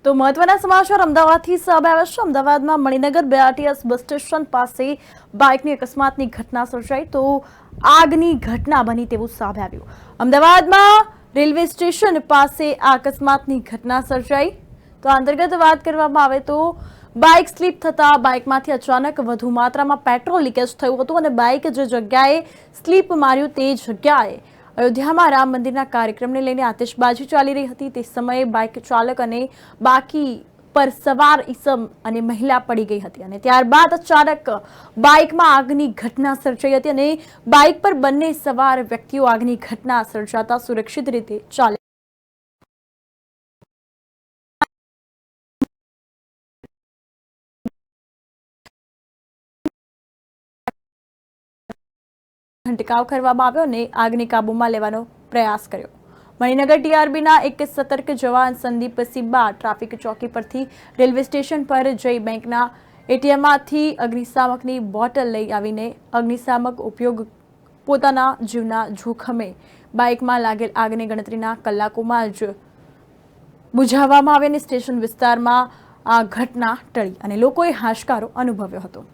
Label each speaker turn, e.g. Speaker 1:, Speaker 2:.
Speaker 1: તો મહત્વના સમાચાર અમદાવાદથી સામે આવ્યા છે। અમદાવાદમાં મણિનગર BRTS બસ સ્ટેશન પાસે બાઇકની અકસ્માતની ઘટના સર્જાઈ તો આગની ઘટના બની તેવું સામે આવ્યું। અમદાવાદમાં રેલવે સ્ટેશન પાસે આ અકસ્માતની ઘટના સર્જાઈ તો અંતર્ગત વાત કરવામાં આવે તો બાઇક સ્લીપ થતા બાઇકમાંથી અચાનક વધુ માત્રામાં પેટ્રોલ લીકેજ થયું હતું અને બાઇક જે જગ્યાએ સ્લીપ માર્યું તે જગ્યાએ અયોધ્યામાં રામ મંદિરના કાર્યક્રમને લઈને આતિશબાજી ચાલી રહી હતી। તે સમયે બાઇક ચાલક અને બાકી પર સવાર ઈસમ અને મહિલા પડી ગઈ હતી અને ત્યારબાદ અચાનક બાઇકમાં આગની ઘટના સર્જાઈ હતી અને બાઇક પર બંને સવાર વ્યક્તિઓ આગની ઘટના સર્જાતા સુરક્ષિત રીતે ચાલ્યા। ઘંટકાવ કરવામાં આવ્યો અને આગને કાબૂમાં લેવાનો પ્રયાસ કર્યો। મણિનગર TRBના એક સતર્ક જવાન સંદીપ સિબ્બા ટ્રાફિક ચોકી પરથી રેલવે સ્ટેશન પર જઈ બેંકના ATMમાંથી અગ્નિશામકની બોટલ લઈ આવીને અગ્નિશામક ઉપયોગ પોતાના જીવના જોખમે બાઇકમાં લાગેલ આગને ગણતરીના કલાકોમાં જ બુઝાવવામાં આવી અને સ્ટેશન વિસ્તારમાં આ ઘટના ટળી અને લોકોએ હાશકારો અનુભવ્યો હતો।